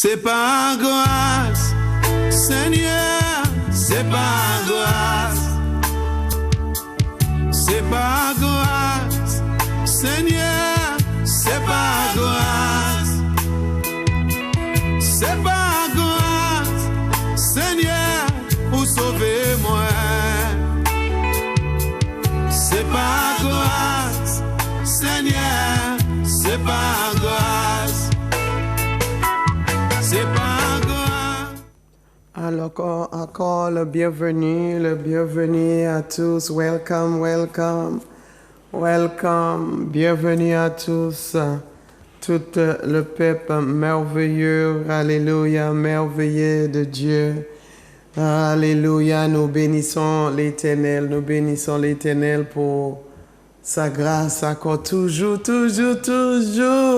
C'est par grâce, Seigneur, c'est par grâce. C'est par grâce, Seigneur, c'est par grâce. C'est par grâce, Seigneur, pour sauver moi. C'est par grâce, Seigneur, c'est par grâce. C'est par grâce. Alors, encore le bienvenue à tous. Welcome, welcome, welcome. Bienvenue à tous, tout le peuple merveilleux, alléluia, merveilleux de Dieu. Alléluia, nous bénissons l'Éternel pour sa grâce encore toujours,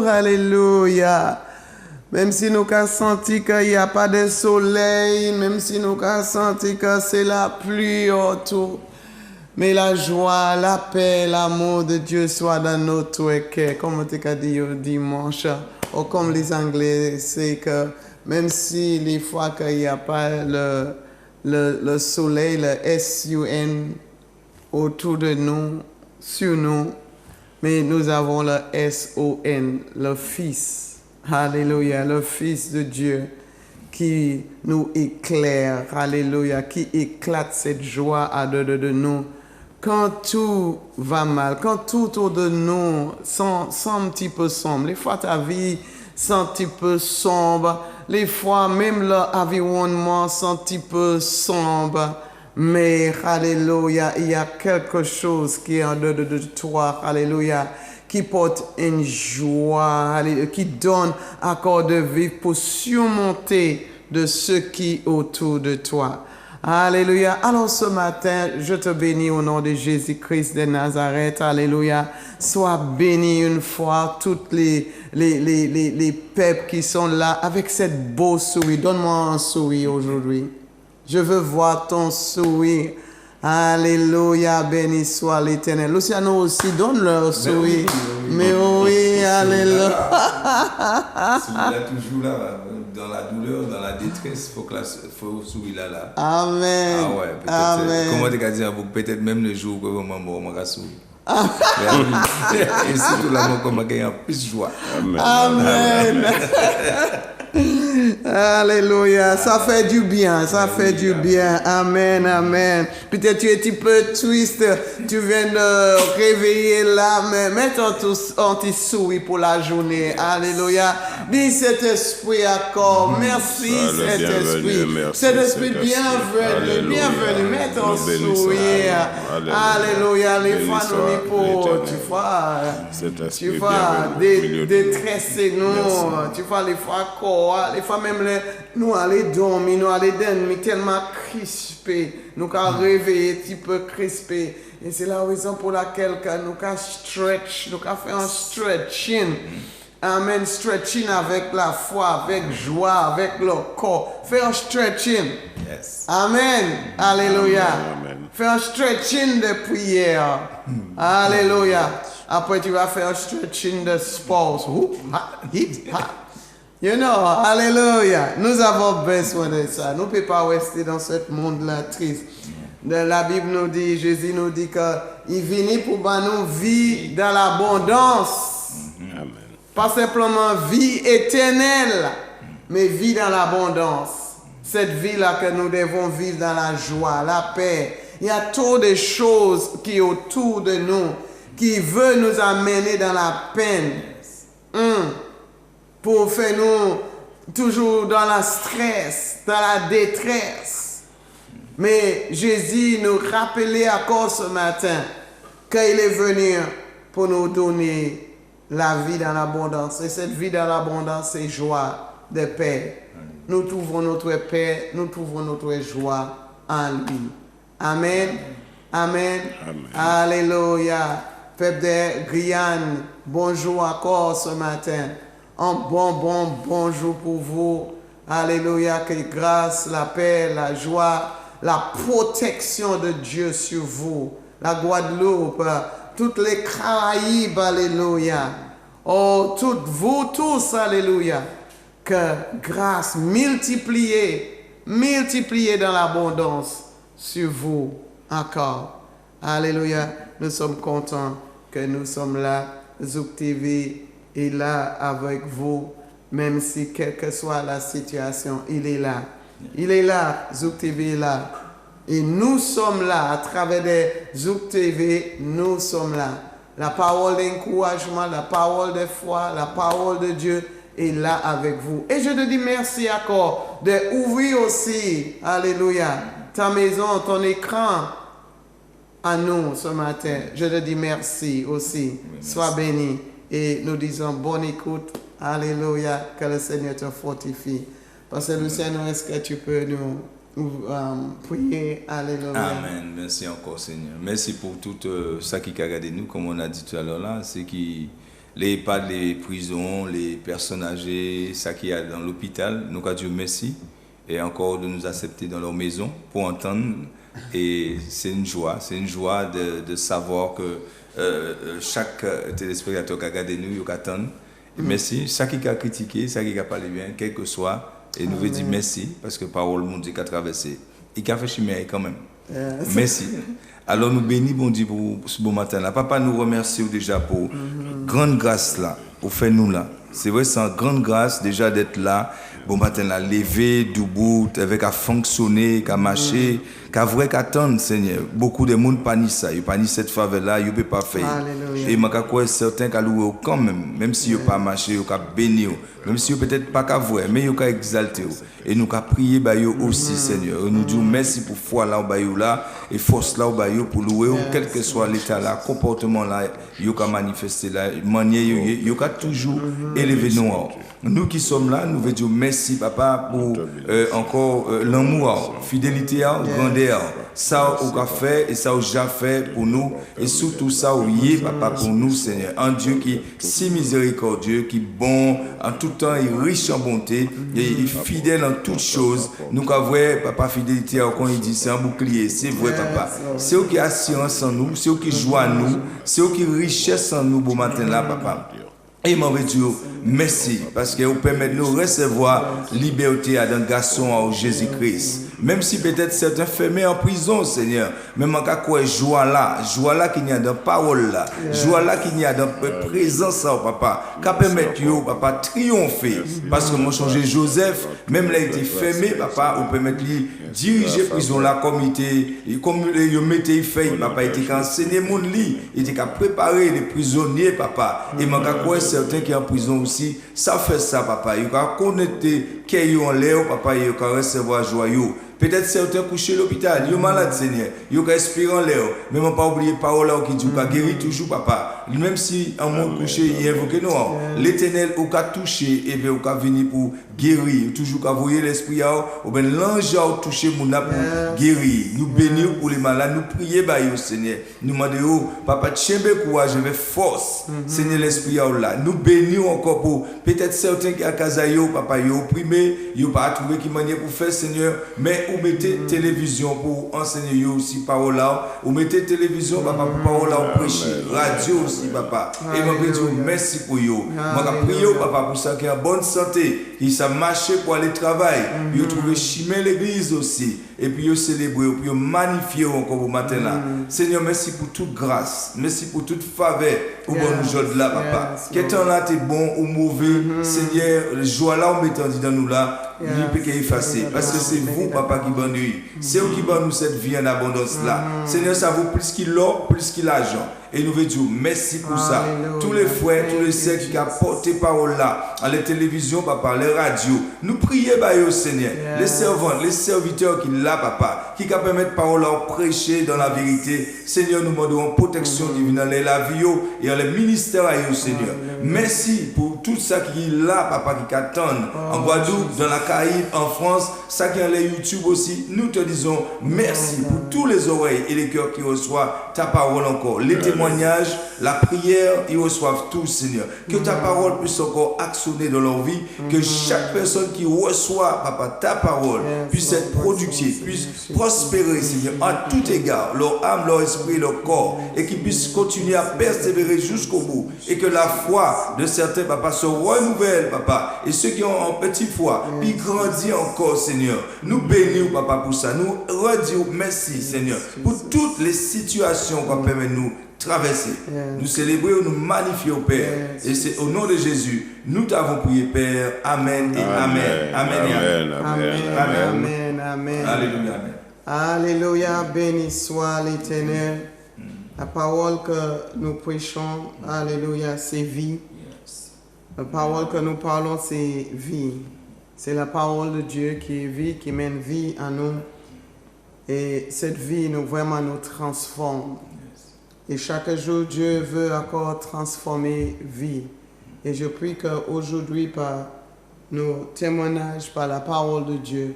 alléluia. Même si nous avons senti qu'il n'y a pas de soleil, même si nous avons senti que c'est la pluie autour, mais la joie, la paix, l'amour de Dieu soit dans notre cœur. Comme tu as dit dimanche, ou comme les Anglais, c'est que même si les fois qu'il n'y a pas le soleil, le S-U-N autour de nous, sur nous, mais nous avons le S-O-N, le Fils. Alléluia, le Fils de Dieu qui nous éclaire, alléluia, qui éclate cette joie à de nous. Quand tout va mal, quand tout autour de nous semble un petit peu sombre, les fois ta vie semble un petit peu sombre, les fois même l'environnement semble un petit peu sombre, mais alléluia, il y a quelque chose qui est en dedans de toi, alléluia, qui porte une joie, qui donne accord de vie pour surmonter de ce qui est autour de toi. Alléluia. Alors ce matin, je te bénis au nom de Jésus-Christ de Nazareth. Alléluia. Sois béni une fois toutes les peuples qui sont là avec cette beau sourire. Donne-moi un sourire aujourd'hui. Je veux voir ton sourire. Alléluia, béni soit l'Éternel. Luciano aussi, donne-leur sourire. Mais oui, alléluia. Celui-là toujours là, dans la douleur, dans la détresse, il faut sourire là. Amen. Ah ouais, peut-être. Amen. Comment tu as dit, peut-être même le jour où on va sourire. Et surtout là, comment il y a plus de joie. Amen. Alléluia, ça fait du bien, ça fait du bien. Amen, amen. Peut-être tu es un petit peu triste, tu viens de réveiller là, mais mets un petit sourire pour la journée. Alléluia. Dis cet esprit encore. Merci, cet esprit. Cet esprit, bienvenue, bienvenue. Mets ton sourire. Alléluia. Les fois nous pour, tu vois, détresser nous. Tu vois, les fois quoi, les fois même nous aller dormir, nous aller dormir tellement crispé, nous avons réveillé un petit peu crispé. Et c'est la raison pour laquelle nous avons stretch, nous avons fait un stretching. Amen, stretching avec la foi, avec joie, avec le corps. Fais un stretching. Yes. Amen. Alléluia. Fais un stretching de prière. Alléluia. Après, tu vas faire un stretching de sport. You know, alléluia. Nous avons besoin de ça. Nous ne pouvons pas rester dans ce monde-là triste. La Bible nous dit, Jésus nous dit qu'il vient pour nous vie dans l'abondance. Amen. Pas simplement vie éternelle, mais vie dans l'abondance. Cette vie-là que nous devons vivre dans la joie, la paix. Il y a trop de choses qui sont autour de nous, qui veulent nous amener dans la peine. Pour faire nous toujours dans la stress, dans la détresse. Mais Jésus nous rappelait encore ce matin qu'il est venu pour nous donner la vie dans l'abondance. Et cette vie dans l'abondance, c'est joie de paix. Nous trouvons notre paix, nous trouvons notre joie en lui. Amen. Amen. Amen. Alléluia. Peuple de Guyane, bonjour encore ce matin. Un bonjour pour vous. Alléluia, que grâce, la paix, la joie, la protection de Dieu sur vous. La Guadeloupe, toutes les Caraïbes, alléluia. Oh, toutes vous tous, alléluia. que grâce multipliée dans l'abondance sur vous encore. Alléluia. Nous sommes contents que nous sommes là. Zouk TV est là avec vous, même si quelle que soit la situation, il est là. Il est là, Zouk TV est là. Et nous sommes là, à travers des Zouk TV, nous sommes là. La parole d'encouragement, la parole de foi, la parole de Dieu est là avec vous. Et je te dis merci encore d'ouvrir aussi, alléluia, ta maison, ton écran à nous ce matin. Je te dis merci aussi. Merci. Sois béni. Et nous disons bonne écoute. Alléluia. Que le Seigneur te fortifie. Pasteur Lucien, est-ce que tu peux nous prier? Alléluia. Amen. Merci encore, Seigneur. Merci pour tout ça qui a regardé nous, comme on a dit tout à l'heure là. C'est qui les EHPAD, les prisons, les personnes âgées, ça qui y a dans l'hôpital. Nous, à Dieu merci. Et encore de nous accepter dans leur maison pour entendre. Et c'est une joie de savoir que chaque téléspectateur qui a regardé nous, il attend. Merci. Chaque qui a critiqué, chaque qui a parlé bien, quel que soit. Et nous veut dire merci parce que parole mon Dieu qui a traversé. Il a fait chemin quand même. Yes. Merci. Alors nous bénissons bon Dieu pour ce bon matin là. Papa nous remercie déjà pour grande grâce là, pour faire nous là. C'est vrai, c'est une grande grâce déjà d'être là. Bon matin là, levé, debout, avec à fonctionner, à marcher, qu'à vrai qu'attendre, Seigneur. Beaucoup de monde panissent ça, ils panissent cette faveur là, ils ne peuvent pas faire. Et je crois que certains qui louent quand même si ils ne pas marché, ils ont béni, même si ils peut-être pas qu'à voir, mais ils ont exalté. Et nous avons prié aussi, Seigneur. Nous disons merci pour foi là là et force là pour louer, quel que soit l'état là, comportement là, ils ont manifesté là, manière, ils ont toujours élevé nous. Nous qui sommes là, nous voulons dire merci, papa, pour encore l'amour, fidélité, grandeur. Ça, on a fait et ça, on a déjà fait pour nous. Et surtout ça, on y est, papa, pour nous, Seigneur. Un Dieu qui est si miséricordieux, qui est bon en tout temps, il est riche en bonté, et il est fidèle en toutes choses. Nous avons vrai, papa, fidélité, quand il dit c'est un bouclier, c'est vrai, papa. C'est eux qui ont assurance en nous, c'est eux qui jouent à nous, c'est eux qui ont richesse en nous, bon matin là, papa. Et mon Dieu, merci, parce que vous permettez de nous recevoir liberté à un garçon en Jésus-Christ. Même si peut-être certains fermés en prison, Seigneur, même en cas quoi, joie là qu'il y a dans parole là, joie là qu'il y a dans présence, papa, qu'à permettre, papa, triompher. Parce que mon changé Joseph, même là, il était fermé, papa, vous permettez de diriger prison là comme il mettait fait, papa, il était qu'à enseigner mon lit, il était qu'à préparer les prisonniers, papa. Et mon cas quoi, certains qui sont en prison aussi, ça fait ça, papa. Il va connecter qu'ils ont l'air, papa, il va recevoir joyeux. Peut-être certains couchés à l'hôpital, ils sont malades, Seigneur. Ils ont espéré en l'air. Mais on ne pas oublier parole là qui dit qu'il guérit toujours, papa. Même si un monde couché, il invoque nous. L'Éternel a touché et il a venir pour guérir. Toujours qu'à voyer l'esprit, ou bien l'ange a touché mon âme pour guérir. Nous bénissons pour les malades, nous prions, Seigneur. Nous demandons, papa, tiens courage, avec force, Seigneur l'esprit là. Nous bénissons encore pour peut-être certains qui ont casaillé, papa, ils ont opprimé, ils n'ont pas trouvé qui manière pour faire, Seigneur. Mais ou mettez télévision pour enseigner aussi parole là, ou mettez télévision papa pour parole là pour prêcher, radio aussi papa. Et moi je dis merci pour vous. Moi je prie papa pour ça qui est en bonne santé, qui ça marché pour aller travailler, puis trouver chemin l'église aussi et puis yo célébrer, puis magnifier encore au matin là. Seigneur, merci pour toute grâce, merci pour toute faveur au bon nous là papa. Quel temps là t'es bon ou mauvais, Seigneur, le joie là on m'étendit dans nous là. Il peut effacer parce que c'est vous papa qui bonne nuit, c'est vous qui bonne nous cette vie en abondance là. Seigneur, ça vaut plus qu'il l'or, plus qu'il l'argent. Et nous voulons dire merci pour ça. Tous les frères, tous les sœurs qui ont porté parole là, à la télévision, papa, les radios, nous prions au Seigneur. Les servants, les serviteurs qui là, papa, qui permettent parole à prêcher dans la vérité. Seigneur, nous demandons protection divine dans la vie et dans le ministère au Seigneur. Merci pour tout ça qui est là, papa, qui attendent en Guadeloupe, dans la Caraïbe, en France, ça qui est en YouTube aussi. Nous te disons merci pour tous les oreilles et les cœurs qui reçoivent ta parole encore. Les témoignages, la prière, ils reçoivent tout, Seigneur. Que ta parole puisse encore actionner dans leur vie, que chaque personne qui reçoit, Papa, ta parole puisse être productive, puisse prospérer, Seigneur, en tout égard, leur âme, leur esprit, leur corps, et qu'ils puissent continuer à persévérer jusqu'au bout, et que la foi de certains, Papa, se renouvelle, Papa, et ceux qui ont en petite foi, puis grandissent encore, Seigneur. Nous bénissons, Papa, pour ça. Nous redisons merci, Seigneur, pour toutes les situations qu'on permet de nous traverser. Nous célébrons, nous magnifions, Père. Et c'est au nom de Jésus, nous t'avons prié, Père. Amen et Amen. Amen et Amen. Amen. Amen. Alléluia. Amen. Alléluia, béni soit l'Éternel. La parole que nous prêchons, alléluia, c'est vie. La parole que nous parlons, c'est vie. C'est la parole de Dieu qui est vie, qui mène vie à nous. Et cette vie, nous transforme. Et chaque jour, Dieu veut encore transformer vie. Et je prie qu'aujourd'hui, par nos témoignages, par la parole de Dieu,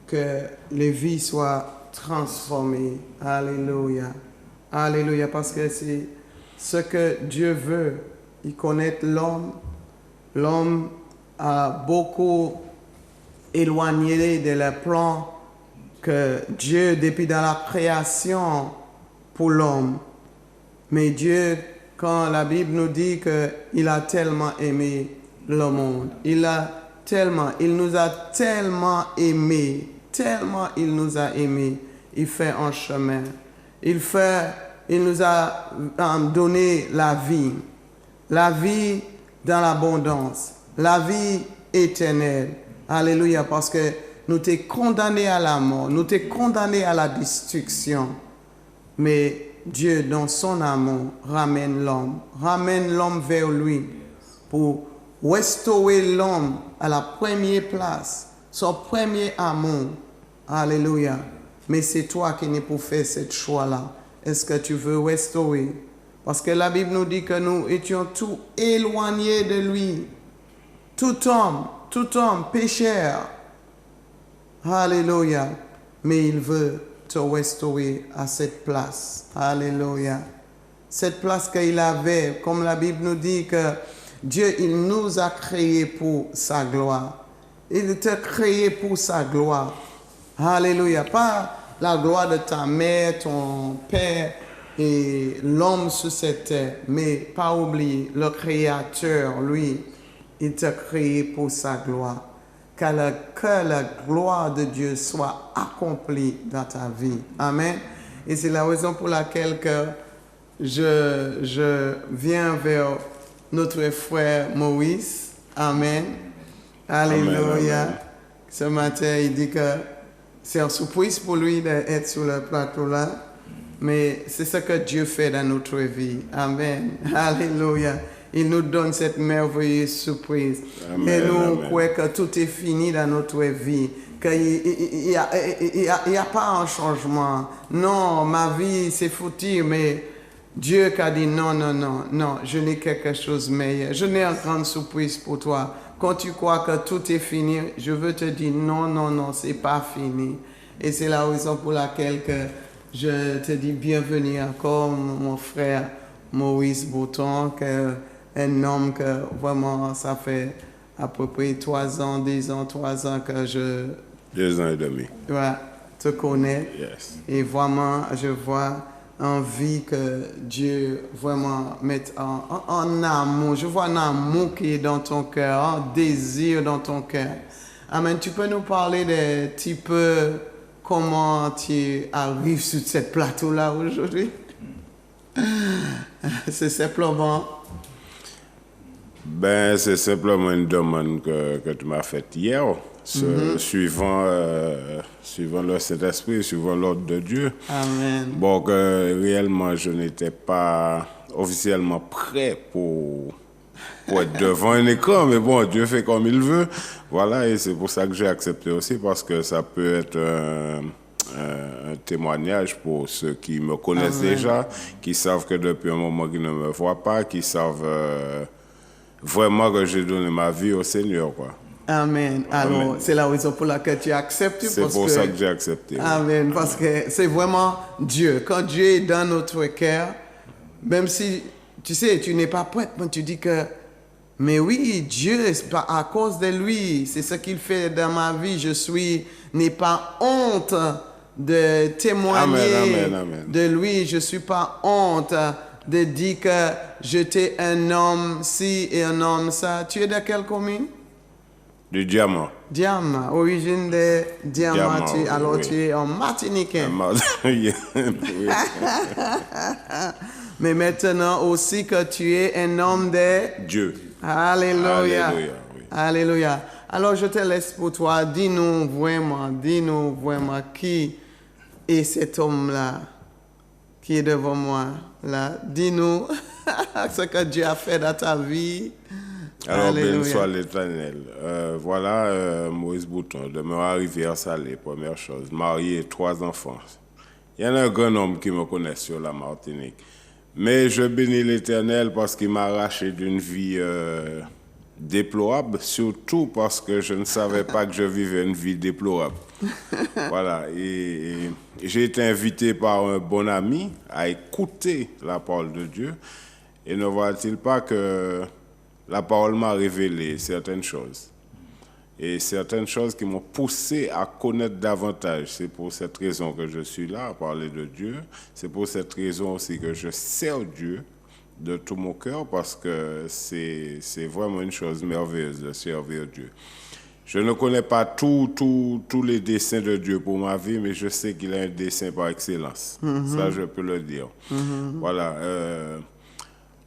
que les vies soient transformées. Alléluia. Alléluia. Parce que c'est ce que Dieu veut. Il connaît l'homme. L'homme a beaucoup éloigné de le plan que Dieu, depuis dans la création pour l'homme. Mais Dieu, quand la Bible nous dit qu'il a tellement aimé le monde, il nous a tellement aimé, il fait un chemin. Il nous a donné la vie dans l'abondance, la vie éternelle. Alléluia, parce que nous t'es condamné à la mort, nous t'es condamné à la destruction. Mais Dieu, dans son amour, ramène l'homme vers lui pour restaurer l'homme à la première place, son premier amour. Alléluia. Mais c'est toi qui n'es pour faire ce choix-là. Est-ce que tu veux restaurer? Parce que la Bible nous dit que nous étions tous éloignés de lui. Tout homme, pécheur. Alléluia. Mais il veut te restaurer à cette place. Alléluia. Cette place qu'il avait, comme la Bible nous dit que Dieu, il nous a créés pour sa gloire. Il t'a créé pour sa gloire. Alléluia. Pas la gloire de ta mère, ton père et l'homme sur cette terre. Mais pas oublier, le Créateur, lui, il t'a créé pour sa gloire. Que la gloire de Dieu soit accomplie dans ta vie. Amen. Et c'est la raison pour laquelle que je viens vers notre frère Maurice. Amen. Alléluia. Amen. Ce matin, il dit que c'est une surprise pour lui d'être sur le plateau là. Mais c'est ce que Dieu fait dans notre vie. Amen. Alléluia. Il nous donne cette merveilleuse surprise. Amen, et nous croyons que tout est fini dans notre vie. Qu'il n'y a pas un changement. Non, ma vie c'est foutu, mais Dieu qui a dit non, je n'ai quelque chose de meilleur. Je n'ai une grande surprise pour toi. Quand tu crois que tout est fini, je veux te dire non, c'est pas fini. Et c'est la raison pour laquelle que je te dis bienvenue encore, mon frère Maurice Bouton, un homme que vraiment ça fait à peu près 3 ans que je... 2 ans et demi. Ouais, te connais. Yes. Et vraiment, je vois envie que Dieu vraiment mette en amour. Je vois un amour qui est dans ton cœur, un désir dans ton cœur. Amen. Tu peux nous parler de petit peu comment tu arrives sur ce plateau-là aujourd'hui? C'est simplement... C'est simplement une demande que tu m'as faite hier, suivant le Saint-Esprit, suivant l'ordre de Dieu. Amen. Bon, réellement, je n'étais pas officiellement prêt pour être devant un écran, mais bon, Dieu fait comme il veut. Voilà, et c'est pour ça que j'ai accepté aussi, parce que ça peut être un témoignage pour ceux qui me connaissent déjà, qui savent que depuis un moment qu'ils ne me voient pas, qui savent... vraiment que j'ai donné ma vie au Seigneur, quoi. Amen. Alors, c'est la raison pour laquelle tu as accepté. C'est pour ça que j'ai accepté. Amen. Parce que c'est vraiment Dieu. Quand Dieu est dans notre cœur, même si tu sais, tu n'es pas prête, mais tu dis que, mais oui, Dieu, à cause de lui, c'est ce qu'il fait dans ma vie, n'ai pas honte de témoigner Amen. de lui, je suis pas honte de dire que j'étais un homme ci et un homme ça. Tu es de quelle commune? Du diamant. Diamant, origine de Diamant, Diamant, alors oui. tu es en Martiniquais. Oui. Mais maintenant aussi que tu es un homme de... Dieu. Alléluia. Alléluia, oui. Alléluia. Alors je te laisse pour toi. Dis-nous vraiment qui est cet homme-là qui est devant moi. Là. Dis-nous ce que Dieu a fait dans ta vie. Alors, béni Alléluia. soit l'Éternel. Voilà Moïse Bouton, demeure à Rivière-Salée, première chose. Marié, 3 enfants. Il y en a un grand homme qui me connaît sur la Martinique. Mais je bénis l'Éternel parce qu'il m'a arraché d'une vie déplorable, surtout parce que je ne savais pas que je vivais une vie déplorable. Voilà. Et j'ai été invité par un bon ami à écouter la parole de Dieu. Et ne voit-il pas que la parole m'a révélé certaines choses. Et certaines choses qui m'ont poussé à connaître davantage. C'est pour cette raison que je suis là à parler de Dieu. C'est pour cette raison aussi que je sers Dieu de tout mon cœur, parce que c'est vraiment une chose merveilleuse de servir Dieu. Je ne connais pas tous les desseins de Dieu pour ma vie, mais je sais qu'il a un dessein par excellence. Ça, je peux le dire. Voilà.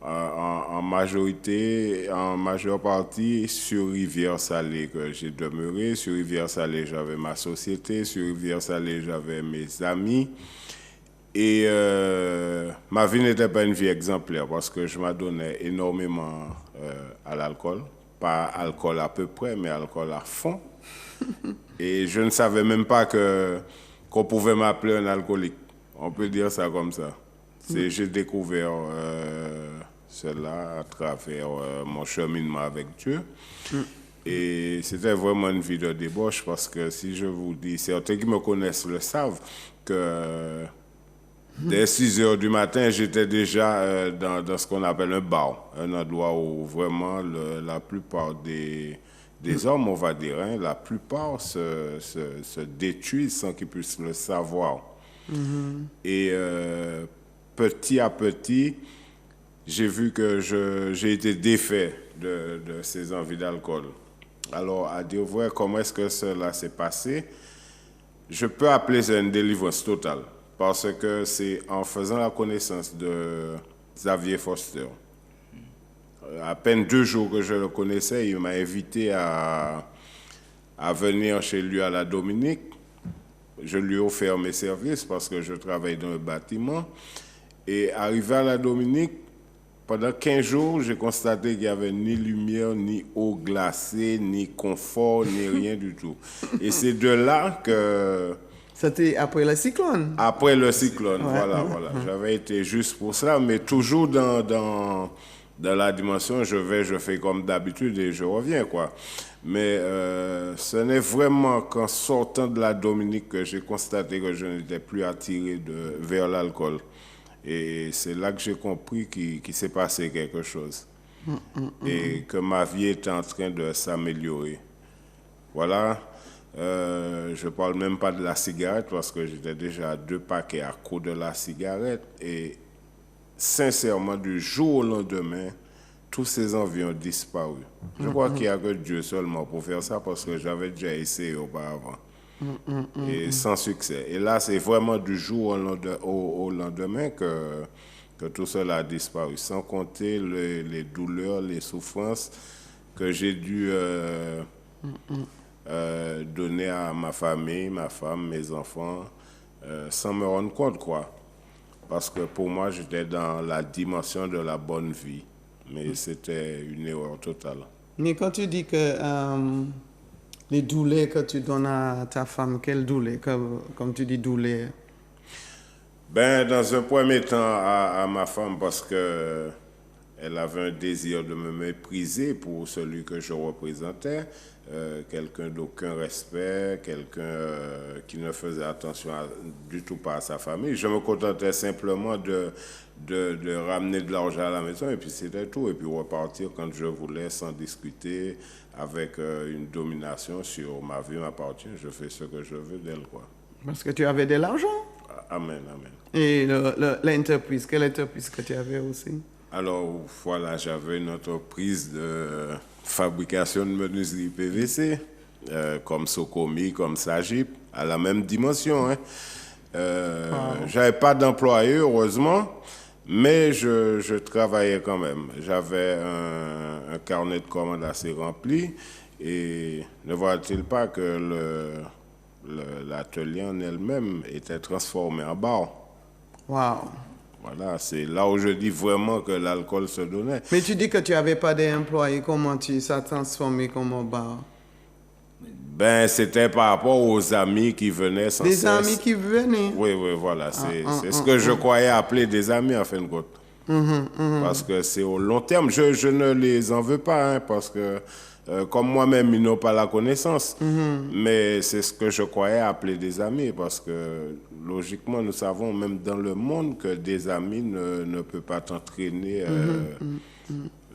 En majeure partie, sur Rivière-Salée que j'ai demeuré. Sur Rivière-Salée, j'avais ma société. Sur Rivière-Salée, j'avais mes amis. Et ma vie n'était pas une vie exemplaire parce que je m'adonnais énormément à l'alcool. Pas alcool à peu près, mais alcool à fond. Et je ne savais même pas qu'on pouvait m'appeler un alcoolique. On peut dire ça comme ça. J'ai découvert cela à travers mon cheminement avec Dieu. Et c'était vraiment une vie de débauche parce que si je vous dis, certains qui me connaissent le savent, que dès 6 heures du matin, j'étais déjà dans ce qu'on appelle un bar, un endroit où vraiment la plupart des hommes, on va dire, hein, la plupart se détruisent sans qu'ils puissent le savoir. Et petit à petit, j'ai vu que j'ai été défait de ces envies d'alcool. Alors, à dire vrai, comment est-ce que cela s'est passé? Je peux appeler ça une délivrance totale, parce que c'est en faisant la connaissance de Xavier Foster. À peine 2 jours que je le connaissais, il m'a invité à venir chez lui à la Dominique. Je lui ai offert mes services parce que je travaille dans un bâtiment. Et arrivé à la Dominique, pendant 15 jours, j'ai constaté qu'il n'y avait ni lumière, ni eau glacée, ni confort, ni rien du tout. Et c'est de là que... C'était après le cyclone. Après le cyclone, voilà. J'avais été juste pour ça, mais toujours dans la dimension, je fais comme d'habitude et je reviens, quoi. Mais ce n'est vraiment qu'en sortant de la Dominique que j'ai constaté que je n'étais plus attiré vers l'alcool. Et c'est là que j'ai compris qu'il s'est passé quelque chose. Et que ma vie était en train de s'améliorer. Voilà. Je ne parle même pas de la cigarette parce que j'étais déjà à 2 paquets à cause de la cigarette. Et sincèrement, du jour au lendemain, tous ces envies ont disparu. Je crois qu'il n'y a que Dieu seulement pour faire ça parce que j'avais déjà essayé auparavant. Et sans succès. Et là, c'est vraiment du jour au lendemain que tout cela a disparu. Sans compter les douleurs, les souffrances que j'ai dû donner à ma famille, ma femme, mes enfants, sans me rendre compte, quoi. Parce que pour moi, j'étais dans la dimension de la bonne vie. Mais c'était une erreur totale. Mais quand tu dis que les douleurs que tu donnes à ta femme, quelles douleurs, comme tu dis douleurs? Ben, dans un premier temps, à ma femme, parce que elle avait un désir de me mépriser pour celui que je représentais, quelqu'un d'aucun respect, quelqu'un qui ne faisait attention du tout pas à sa famille. Je me contentais simplement de ramener de l'argent à la maison et puis c'était tout. Et puis repartir quand je voulais sans discuter avec une domination sur ma vie m'appartient. Je fais ce que je veux d'elle, quoi. Parce que tu avais de l'argent. Amen, amen. Et l'entreprise, quelle entreprise que tu avais aussi? Alors voilà, j'avais une entreprise de fabrication de menuiserie PVC, comme Socomi, comme Sagip, à la même dimension. Hein. J'avais pas d'employé, heureusement, mais je travaillais quand même. J'avais un carnet de commandes assez rempli et ne voit-il pas que l'atelier en elle-même était transformé en bar. Wow. Voilà, c'est là où je dis vraiment que l'alcool se donnait. Mais tu dis que tu n'avais pas d'employés, comment ça a transformé comme un bar? Ben, c'était par rapport aux amis qui venaient sans cesse. Des amis qui venaient? Oui, voilà, c'est ce que je croyais appeler des amis, en fin de compte. Parce que c'est au long terme. Je ne les en veux pas, hein, parce que comme moi-même, ils n'ont pas la connaissance. Mais c'est ce que je croyais appeler des amis, parce que logiquement, nous savons même dans le monde que des amis ne peuvent pas t'entraîner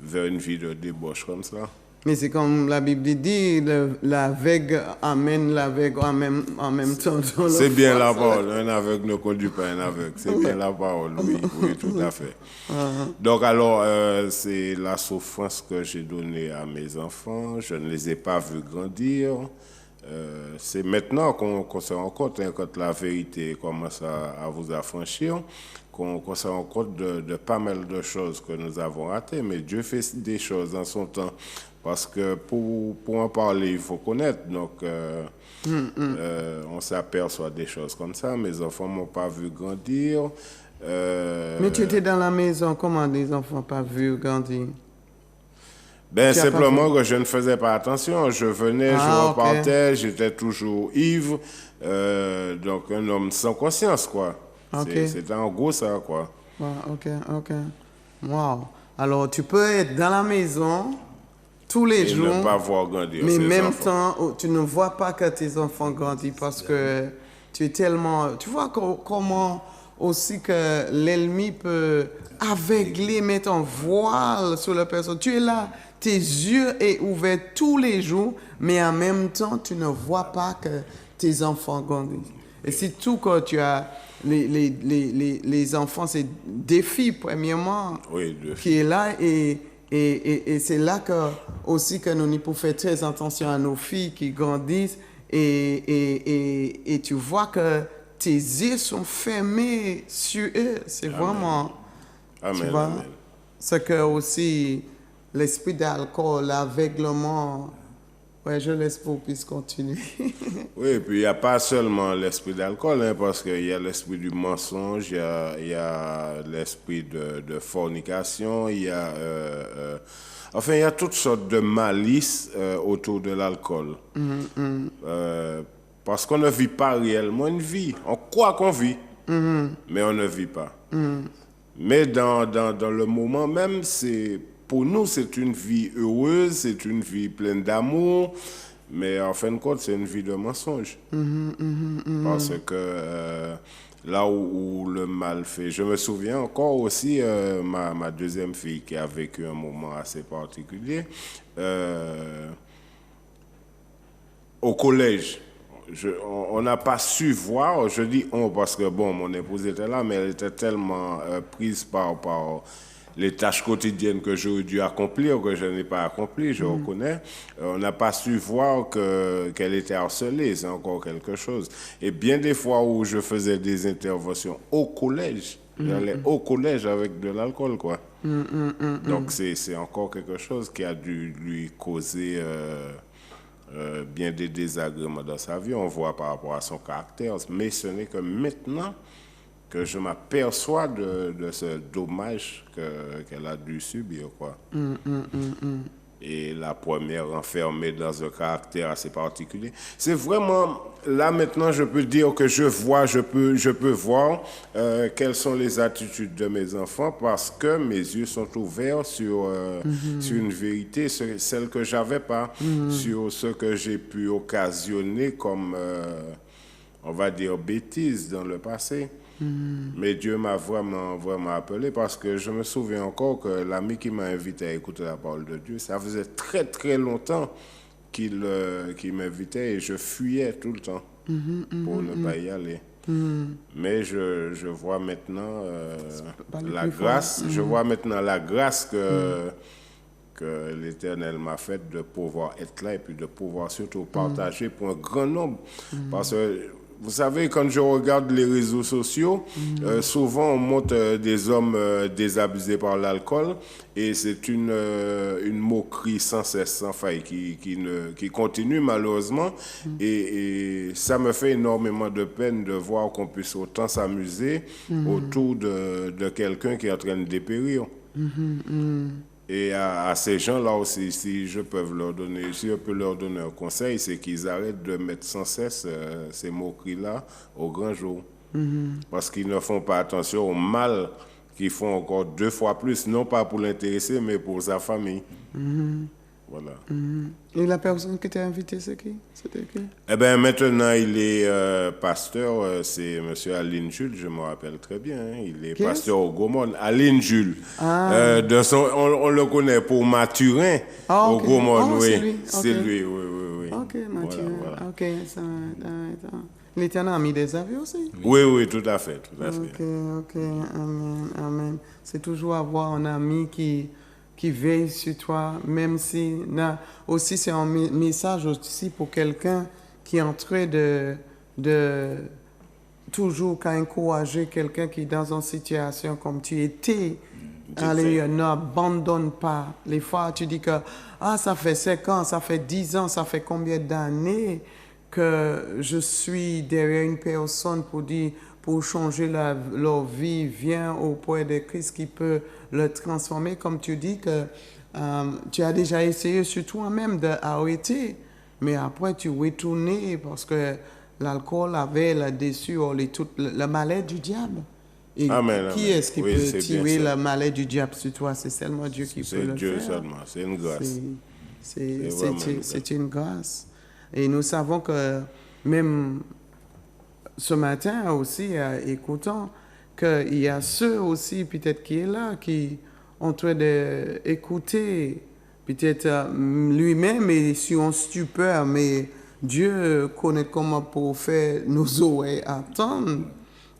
vers une vie de débauche comme ça. Mais c'est comme la Bible dit, l'aveugle amène l'aveugle en même temps. C'est bien la parole. Un aveugle ne conduit pas un aveugle. C'est bien la parole, oui, tout à fait. Donc alors, c'est la souffrance que j'ai donnée à mes enfants. Je ne les ai pas vus grandir. C'est maintenant qu'on se rend compte, hein, quand la vérité commence à vous affranchir, qu'on se rend compte de pas mal de choses que nous avons ratées. Mais Dieu fait des choses en son temps. Parce que pour en parler, il faut connaître. Donc, on s'aperçoit des choses comme ça. Mes enfants ne m'ont pas vu grandir. Mais tu étais dans la maison, comment les enfants n'ont pas vu grandir? Ben, simplement que je ne faisais pas attention. Je venais, je repartais, j'étais toujours ivre. Donc, un homme sans conscience, quoi. C'était en gros ça, quoi. Ok. Wow. Alors, tu peux être dans la maison tous les jours, ne pas voir grandir mais en même enfants. temps, tu ne vois pas que tes enfants grandissent parce que tu es tellement... Tu vois comment aussi que l'ennemi peut aveugler, mettre un voile sur la personne. Tu es là, tes yeux sont ouverts tous les jours, mais en même temps, tu ne vois pas que tes enfants grandissent. Et c'est tout que tu as... Les enfants, c'est des filles, premièrement, qui est là et c'est là aussi que nous pouvons faire très attention à nos filles qui grandissent et tu vois que tes yeux sont fermés sur eux. C'est vraiment... Amen. Tu vois, Amen. c'est que aussi l'esprit d'alcool, l'aveuglement... Ouais, je laisse pour puisse continuer. Oui, et puis il n'y a pas seulement l'esprit d'alcool, hein, parce qu'il y a l'esprit du mensonge, il y a l'esprit de fornication, il y a toutes sortes de malices autour de l'alcool. Parce qu'on ne vit pas réellement une vie. On croit qu'on vit, mais on ne vit pas. Mais dans le moment même, pour nous, c'est une vie heureuse, c'est une vie pleine d'amour, mais en fin de compte, c'est une vie de mensonge. Parce que là où le mal fait... Je me souviens encore aussi, ma deuxième fille qui a vécu un moment assez particulier, au collège. On n'a pas su voir, je dis on parce que bon, mon épouse était là, mais elle était tellement prise par les tâches quotidiennes que j'aurais dû accomplir, que je n'ai pas accompli, je reconnais. On n'a pas su voir qu'elle était harcelée, c'est encore quelque chose. Et bien des fois où je faisais des interventions au collège, j'allais au collège avec de l'alcool, quoi. Donc c'est encore quelque chose qui a dû lui causer bien des désagréments dans sa vie, on voit par rapport à son caractère, mais ce n'est que maintenant que je m'aperçois de ce dommage qu'elle a dû subir, quoi. et la première enfermée dans un caractère assez particulier. C'est vraiment, là maintenant je peux dire que je peux voir quelles sont les attitudes de mes enfants parce que mes yeux sont ouverts sur une vérité, celle que j'avais pas, sur ce que j'ai pu occasionner comme, on va dire, bêtises dans le passé. Mais Dieu m'a vraiment, vraiment appelé parce que je me souviens encore que l'ami qui m'a invité à écouter la parole de Dieu, ça faisait très, très longtemps qu'il m'invitait et je fuyais tout le temps pour ne pas y aller. Mais je vois maintenant la grâce, je vois maintenant la grâce que l'Éternel m'a faite de pouvoir être là et puis de pouvoir surtout partager pour un grand nombre. Parce que vous savez, quand je regarde les réseaux sociaux, souvent on montre des hommes désabusés par l'alcool et c'est une moquerie sans cesse, sans faille qui continue malheureusement et ça me fait énormément de peine de voir qu'on puisse autant s'amuser autour de quelqu'un qui est en train de dépérir. Et à ces gens-là aussi, si je peux leur donner un conseil, c'est qu'ils arrêtent de mettre sans cesse ces moqueries-là au grand jour. Parce qu'ils ne font pas attention au mal qu'ils font encore 2 fois plus, non pas pour l'intéresser, mais pour sa famille. Voilà. Et la personne qui t'a invité, c'est qui? C'était qui? Eh bien, maintenant, il est pasteur, c'est M. Aline Jules, je me rappelle très bien. Hein, il est pasteur au Gaumont. Aline Jules. On le connaît pour Mathurin au Gaumont, oui. C'est lui, oui. Ok, Mathurin. Voilà. Ok, ça. Il était un ami des avions aussi? Oui, tout à fait. Ok. Amen. C'est toujours avoir un ami qui veille sur toi, même si aussi c'est un message aussi pour quelqu'un qui est en train de toujours encourager quelqu'un qui est dans une situation comme tu étais. Allez, n'abandonne pas. Les fois, tu dis que ça fait 5 ans, ça fait 10 ans, ça fait combien d'années que je suis derrière une personne pour changer leur vie, viens auprès de Christ qui peut le transformer. Comme tu dis que tu as déjà essayé sur toi-même d'arrêter, mais après tu retournais parce que l'alcool avait là-dessus le malheur du diable. Et qui est-ce qui peut tirer le malheur du diable sur toi? C'est seulement Dieu qui peut le faire. C'est Dieu seulement, c'est une grâce. C'est une grâce. Et nous savons que même ce matin aussi, écoutant, qu'il y a ceux aussi peut-être qui est là, qui sont en train d'écouter, peut-être lui-même est sur un stupeur, mais Dieu connaît comment pour faire nos oreilles attendre.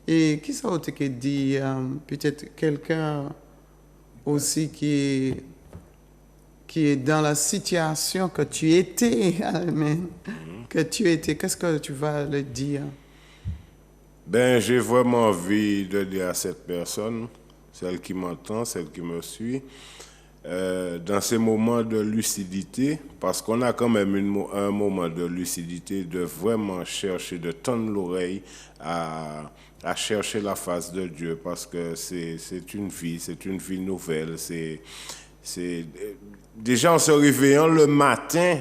Et qui ça autre qui dit, peut-être quelqu'un aussi qui est dans la situation que tu étais, amen, que tu étais, qu'est-ce que tu vas le dire? Ben, j'ai vraiment envie de dire à cette personne, celle qui m'entend, celle qui me suit, dans ces moments de lucidité, parce qu'on a quand même un moment de lucidité, de vraiment chercher, de tendre l'oreille à chercher la face de Dieu, parce que c'est une vie nouvelle, c'est déjà en se réveillant le matin,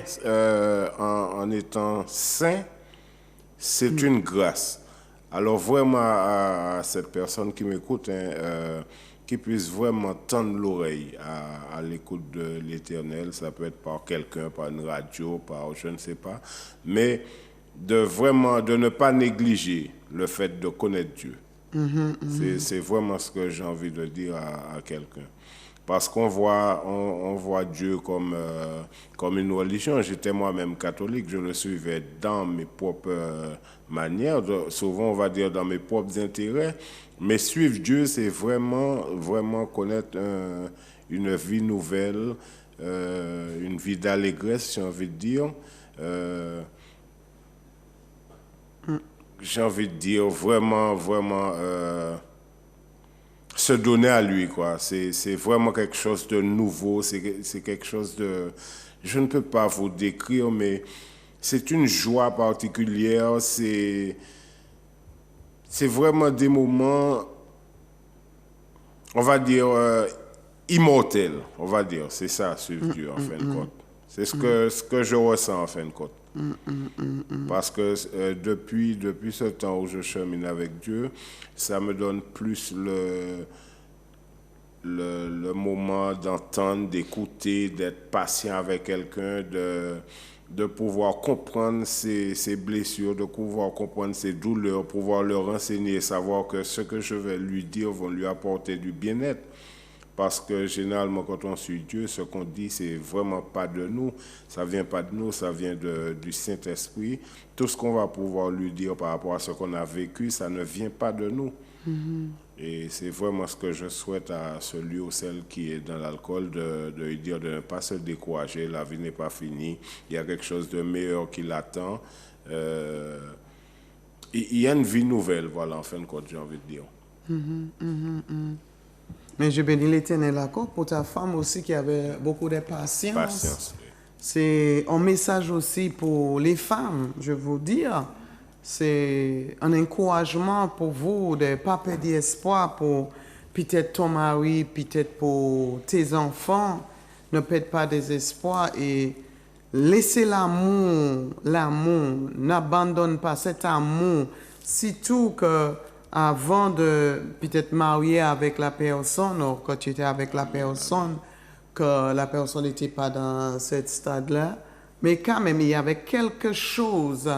en étant saint, c'est une grâce. Alors vraiment à cette personne qui m'écoute, qui puisse vraiment tendre l'oreille à l'écoute de l'Éternel, ça peut être par quelqu'un, par une radio, par je ne sais pas, mais de ne pas négliger le fait de connaître Dieu. C'est vraiment ce que j'ai envie de dire à quelqu'un. Parce qu'on voit Dieu comme une religion. J'étais moi-même catholique, je le suivais dans mes propres manières, souvent on va dire dans mes propres intérêts. Mais suivre Dieu, c'est vraiment, vraiment connaître une vie nouvelle, une vie d'allégresse, j'ai envie de dire. J'ai envie de dire vraiment, vraiment... se donner à lui, quoi. C'est vraiment quelque chose de nouveau, c'est quelque chose de... Je ne peux pas vous décrire, mais c'est une joie particulière, c'est vraiment des moments, on va dire, immortel, on va dire. C'est ça, suivre Dieu, en fin de compte. C'est ce que je ressens, en fin de compte. Parce que depuis ce temps où je chemine avec Dieu, ça me donne plus le moment d'entendre, d'écouter, d'être patient avec quelqu'un, de pouvoir comprendre ses blessures, de pouvoir comprendre ses douleurs, pouvoir le renseigner, savoir que ce que je vais lui dire va lui apporter du bien-être. Parce que généralement, quand on suit Dieu, ce qu'on dit, c'est vraiment pas de nous. Ça vient pas de nous, ça vient du Saint-Esprit. Tout ce qu'on va pouvoir lui dire par rapport à ce qu'on a vécu, ça ne vient pas de nous. Et c'est vraiment ce que je souhaite à celui ou celle qui est dans l'alcool, de lui dire de ne pas se décourager. La vie n'est pas finie. Il y a quelque chose de meilleur qui l'attend. Il y a une vie nouvelle, voilà, en fin de compte, j'ai envie de dire. Mais je bénis l'Éternel encore pour ta femme aussi qui avait beaucoup de patience. Patience. Oui. C'est un message aussi pour les femmes, je veux dire. C'est un encouragement pour vous de ne pas perdre espoir pour peut-être ton mari, peut-être pour tes enfants. Ne perdre pas désespoir et laissez l'amour, n'abandonne pas cet amour. Surtout que avant de peut-être marier avec la personne, ou quand tu étais avec la personne, que la personne n'était pas dans ce stade-là, mais quand même, il y avait quelque chose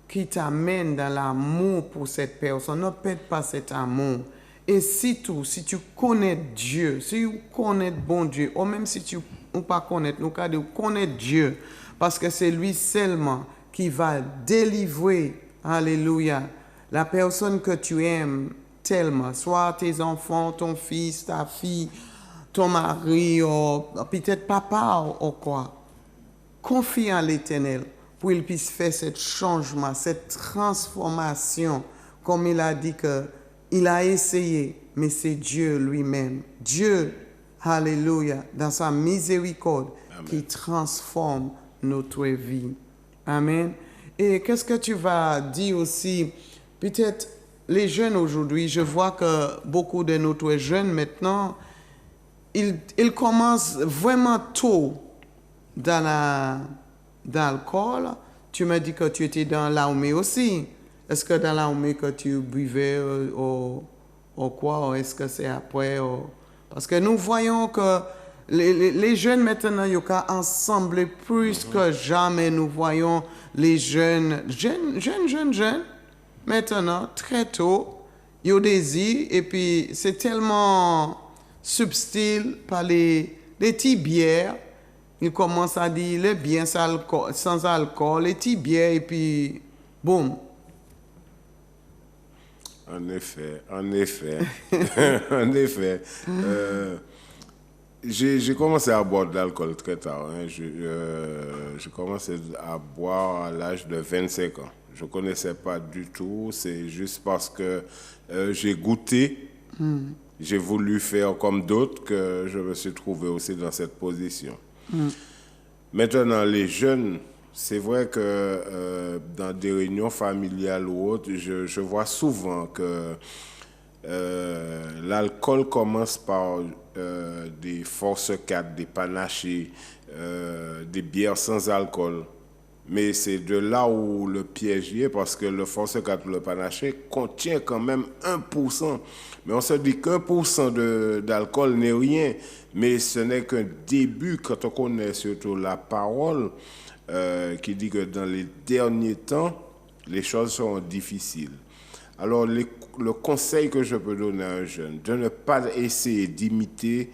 qui t'amène dans l'amour pour cette personne. Ne perds pas cet amour. Et surtout, si tu connais Dieu, si tu connais bon Dieu, ou même si tu ne pas connaître, nous cas de connaître Dieu, parce que c'est lui seulement qui va délivrer, alléluia, la personne que tu aimes tellement, soit tes enfants, ton fils, ta fille, ton mari, ou peut-être papa ou quoi. Confie en l'Éternel pour qu'il puisse faire ce changement, cette transformation, comme il a dit qu'il a essayé, mais c'est Dieu lui-même. Dieu, alléluia, dans sa miséricorde, Amen, qui transforme notre vie. Amen. Et qu'est-ce que tu vas dire aussi? Peut-être les jeunes aujourd'hui, je vois que beaucoup de notre jeunes maintenant, ils commencent vraiment tôt dans l'alcool. Tu m'as dit que tu étais dans l'armée aussi. Est-ce que dans l'armée que tu buvais ou quoi? Ou est-ce que c'est après? Parce que nous voyons que les jeunes maintenant, ils sont ensemble plus que jamais. Nous voyons les jeunes. Maintenant, très tôt, il y a des désir et puis c'est tellement subtil par les petites bières. Ils commencent à dire les biens sans alcool, les petites bières et puis boum. En effet. J'ai commencé à boire de l'alcool très tard. Hein. J'ai commencé à boire à l'âge de 25 ans. Je ne connaissais pas du tout. C'est juste parce que j'ai goûté. J'ai voulu faire comme d'autres que je me suis trouvé aussi dans cette position. Maintenant, les jeunes, c'est vrai que dans des réunions familiales ou autres, je vois souvent que l'alcool commence par des Force 4, des panachés, des bières sans alcool. Mais c'est de là où le piège y est, parce que le Force 4 ou le panaché contient quand même 1%. Mais on se dit qu'1% d'alcool n'est rien. Mais ce n'est qu'un début quand on connaît surtout la parole qui dit que dans les derniers temps, les choses seront difficiles. Alors, le conseil que je peux donner à un jeune, de ne pas essayer d'imiter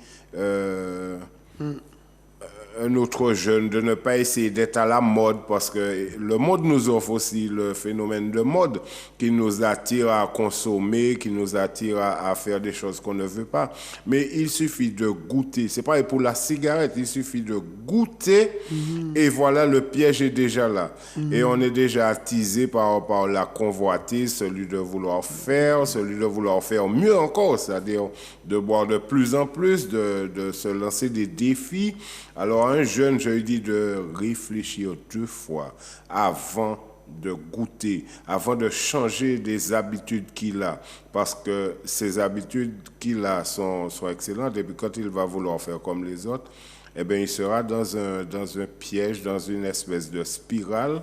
un autre jeune, de ne pas essayer d'être à la mode, parce que le monde nous offre aussi le phénomène de mode qui nous attire à consommer, qui nous attire à faire des choses qu'on ne veut pas. Mais il suffit de goûter. C'est pareil pour la cigarette, il suffit de goûter et voilà, le piège est déjà là. Et on est déjà attisé par la convoitise, celui de vouloir faire mieux encore, c'est-à-dire de boire de plus en plus, de se lancer des défis. Alors, un jeune, je lui dis de réfléchir 2 fois avant de goûter, avant de changer des habitudes qu'il a, parce que ces habitudes qu'il a sont excellentes, et puis quand il va vouloir faire comme les autres, eh bien, il sera dans un piège, dans une espèce de spirale,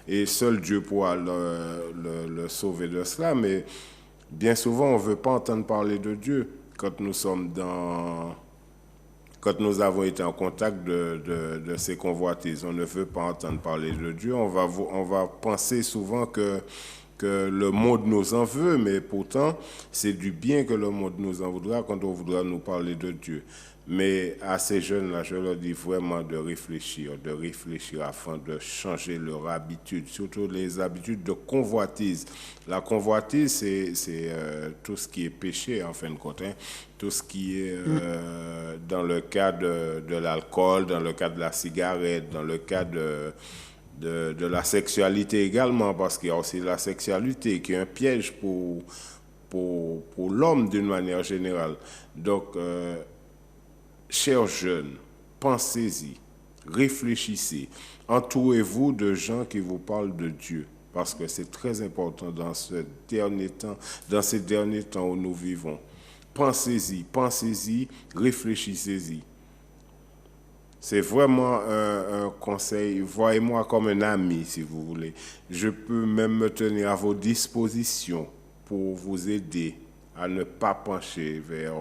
et seul Dieu pourra le sauver de cela, mais bien souvent, on ne veut pas entendre parler de Dieu quand nous avons été en contact de ces convoitises. On ne veut pas entendre parler de Dieu. On va penser souvent que le monde nous en veut, mais pourtant, c'est du bien que le monde nous en voudra quand on voudra nous parler de Dieu. Mais à ces jeunes-là, je leur dis vraiment de réfléchir afin de changer leur habitude, surtout les habitudes de convoitise. La convoitise, c'est tout ce qui est péché, en fin de compte, hein. Tout ce qui est dans le cas de l'alcool, dans le cas de la cigarette, dans le cas de la sexualité également, parce qu'il y a aussi la sexualité qui est un piège pour l'homme d'une manière générale. Donc, chers jeunes, pensez-y, réfléchissez, entourez-vous de gens qui vous parlent de Dieu, parce que c'est très important dans ces derniers temps où nous vivons. Pensez-y, réfléchissez-y. C'est vraiment un conseil. Voyez-moi comme un ami, si vous voulez. Je peux même me tenir à vos dispositions pour vous aider à ne pas pencher vers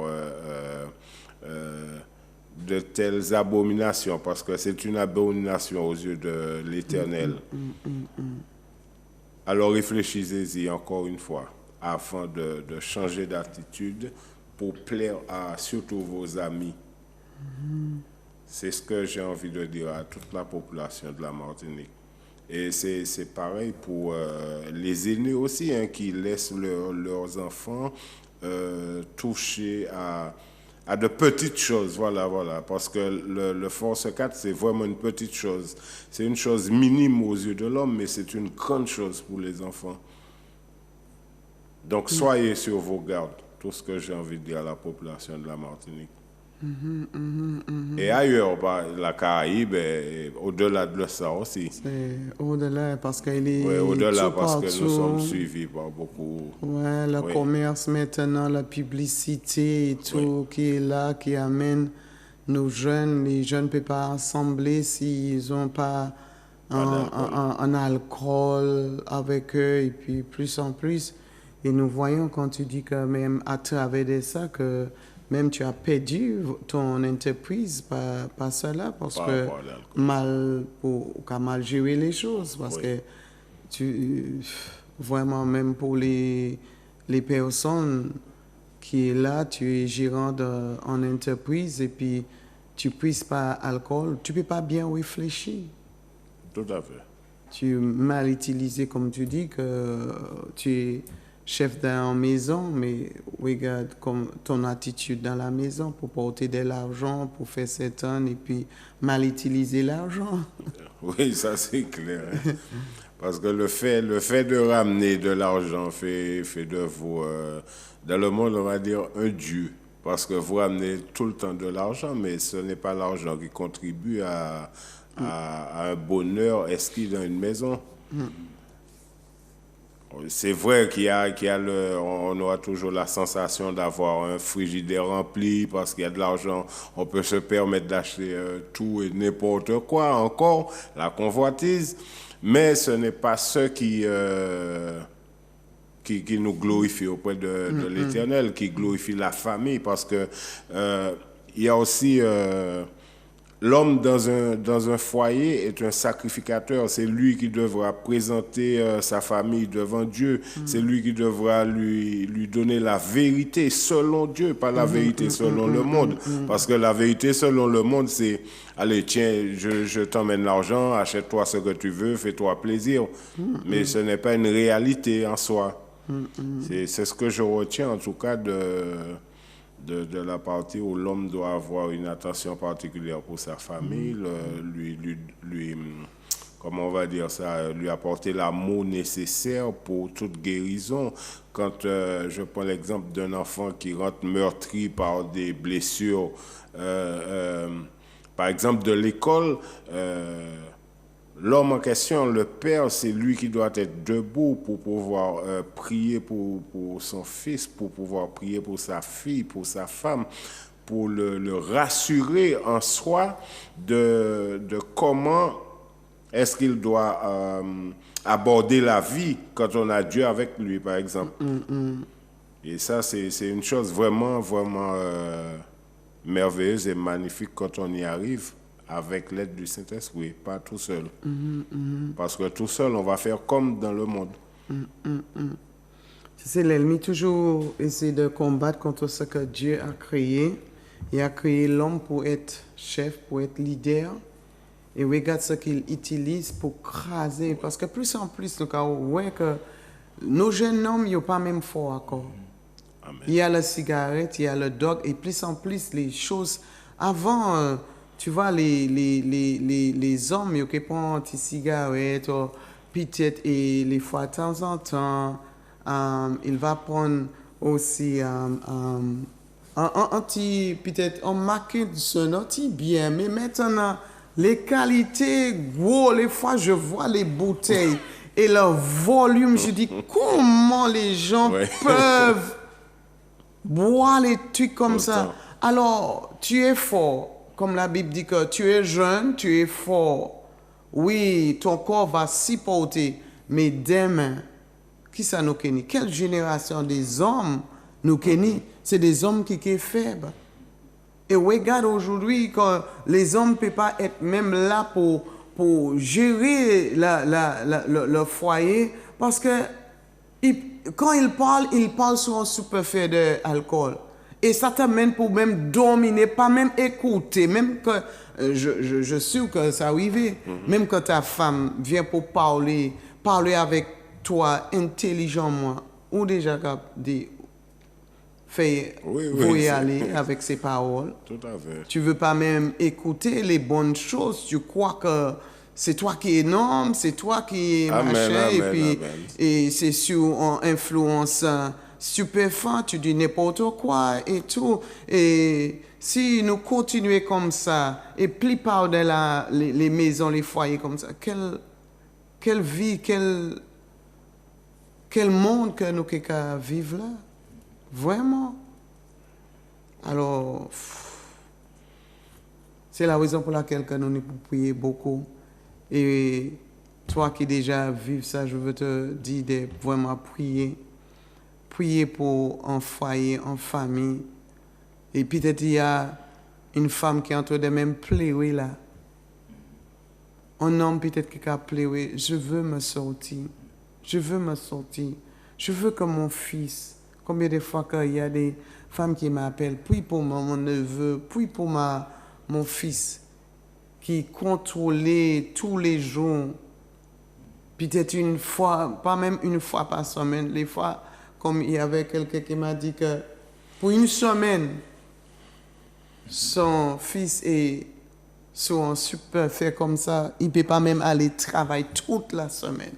de telles abominations, parce que c'est une abomination aux yeux de l'Éternel. Alors réfléchissez-y encore une fois, afin de changer d'attitude pour plaire à surtout vos amis. C'est ce que j'ai envie de dire à toute la population de la Martinique. Et c'est pareil pour les aînés aussi, hein, qui laissent leurs enfants toucher à de petites choses. Voilà. Parce que le Force 4, c'est vraiment une petite chose. C'est une chose minime aux yeux de l'homme, mais c'est une grande chose pour les enfants. Donc, soyez sur vos gardes. Tout ce que j'ai envie de dire à la population de la Martinique. Et ailleurs, la Caraïbe, au-delà de ça aussi. C'est au-delà, parce qu'il est au-delà, tout parce que nous partout. sommes suivis par beaucoup. Ouais, le commerce maintenant, la publicité et tout qui est là, qui amène nos jeunes. Les jeunes ne peuvent pas assembler s'ils n'ont pas un alcool avec eux, et puis plus en plus. Et nous voyons, quand tu dis que même à travers de ça, que même tu as perdu ton entreprise par cela, parce que mal gérer les choses, parce que vraiment même pour les personnes qui est là, tu es gérant en entreprise et puis tu puisses pas alcool, tu peux pas bien réfléchir. Tout à fait. Tu mal utilisé, comme tu dis, que tu es chef d'une maison, mais regarde comme ton attitude dans la maison pour porter de l'argent, pour faire certains, et puis mal utiliser l'argent. Oui, ça c'est clair. Hein? Parce que le fait de ramener de l'argent fait de vous, dans le monde, on va dire, un dieu. Parce que vous ramenez tout le temps de l'argent, mais ce n'est pas l'argent qui contribue à un bonheur exquis dans une maison. C'est vrai on aura toujours la sensation d'avoir un frigidaire rempli parce qu'il y a de l'argent, on peut se permettre d'acheter tout et n'importe quoi, encore la convoitise, mais ce n'est pas ce qui nous glorifie auprès de l'Éternel, qui glorifie la famille, parce que il y a aussi l'homme dans un foyer est un sacrificateur. C'est lui qui devra présenter sa famille devant Dieu. C'est lui qui devra lui donner la vérité selon Dieu, pas la vérité selon le monde. Parce que la vérité selon le monde, c'est « Allez, tiens, je t'emmène l'argent, achète-toi ce que tu veux, fais-toi plaisir. » Mais ce n'est pas une réalité en soi. C'est ce que je retiens en tout cas de la partie où l'homme doit avoir une attention particulière pour sa famille, lui comment on va dire ça, lui apporter l'amour nécessaire pour toute guérison. Quand je prends l'exemple d'un enfant qui rentre meurtri par des blessures, par exemple de l'école, l'homme en question, le père, c'est lui qui doit être debout pour pouvoir prier pour son fils, pour pouvoir prier pour sa fille, pour sa femme, pour le rassurer en soi de comment est-ce qu'il doit aborder la vie quand on a Dieu avec lui, par exemple. Et ça, c'est une chose vraiment, vraiment merveilleuse et magnifique quand on y arrive avec l'aide du Saint-Esprit, pas tout seul. Parce que tout seul, on va faire comme dans le monde. C'est l'ennemi toujours essaie de combattre contre ce que Dieu a créé. Il a créé l'homme pour être chef, pour être leader. Et regarde ce qu'il utilise pour craser. Parce que plus en plus, nous voyons que nos jeunes hommes, ils ne sont pas même forts encore. Amen. Il y a la cigarette, il y a le dog, et plus en plus, les choses... Avant, tu vois, les hommes, ils prennent des cigarettes, peut-être, et les fois de temps en temps, il va prendre aussi peut-être un maquette de ce noti bien, mais maintenant, les qualités, gros, les fois, je vois les bouteilles et leur volume, je dis, comment les gens peuvent boire les trucs comme ça? Alors, tu es fort, comme la Bible dit que tu es jeune, tu es fort. Oui, ton corps va s'y porter, mais demain, qui ça nous connaît? Quelle génération des hommes nous connaît? C'est des hommes qui sont faibles. Et regarde aujourd'hui, quand les hommes ne peuvent pas être même là pour gérer le foyer, parce que quand ils parlent sur un super-fait d'alcool. Et ça t'amène pour même dominer, pas même écouter, même que, je suis sûr que ça arrive, même quand ta femme vient pour parler avec toi intelligemment, ou déjà des vous y aller avec ses paroles. Tout à fait. Tu veux pas même écouter les bonnes choses. Tu crois que c'est toi qui es énorme, c'est toi qui es machin, et puis et c'est sur une influence stupéfiante, tu dis n'importe quoi et tout. Et si nous continuons comme ça, et plus par de les maisons, les foyers comme ça, quelle vie, quel monde que nous pouvons vivre là? Vraiment. Alors, c'est la raison pour laquelle nous nous prions beaucoup. Et toi qui déjà vives ça, je veux te dire de vraiment prier. Prier pour un foyer, une famille. Et peut-être il y a une femme qui est en train de même pleurer là. Un homme peut-être qui a pleuré. Je veux me sortir. Je veux me sortir. Je veux que mon fils... Combien de fois qu'il y a des femmes qui m'appellent, puis pour mon neveu, puis pour mon fils, qui contrôlait tous les jours, peut-être une fois, pas même une fois par semaine, les fois, comme il y avait quelqu'un qui m'a dit que pour une semaine, son fils est sur un super fait comme ça, il ne peut pas même aller travailler toute la semaine.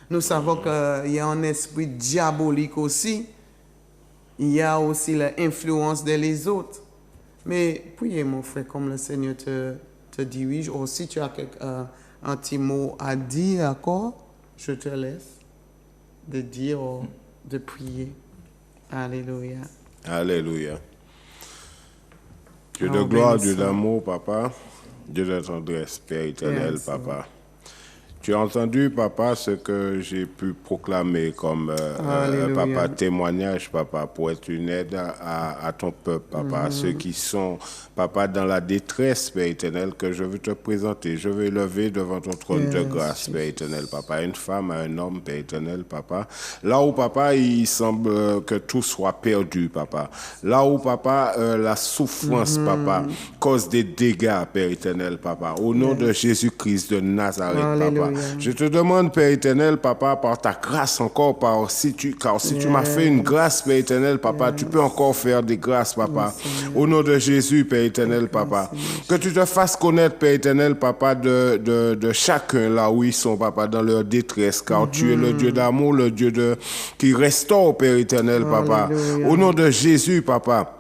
Nous savons qu'il y a un esprit diabolique aussi. Il y a aussi l'influence des autres. Mais priez, mon frère, comme le Seigneur te dirige, ou si tu as un petit mot à dire encore, je te laisse de dire ou de prier. Alléluia. Alléluia. Dieu de gloire, Dieu d'amour, papa. Dieu de tendresse, Père éternel, papa. Tu as entendu, papa, ce que j'ai pu proclamer comme papa témoignage, papa, pour être une aide à ton peuple, papa, à ceux qui sont, papa, dans la détresse, Père éternel, que je veux te présenter. Je veux lever devant ton trône de grâce, Père éternel, papa, une femme, un homme, Père éternel, papa. Là où, papa, il semble que tout soit perdu, papa. Là où, papa, la souffrance, papa, cause des dégâts, Père éternel, papa. Au nom de Jésus-Christ de Nazareth, papa. Je te demande, Père éternel, papa, par ta grâce encore, car si tu m'as fait une grâce, Père éternel, papa, tu peux encore faire des grâces, papa. Au nom de Jésus, Père éternel, papa. Que tu te fasses connaître, Père éternel, papa, de chacun là où ils sont, papa, dans leur détresse, car tu es le Dieu d'amour, le Dieu qui restaure, Père éternel, papa. Au nom de Jésus, papa.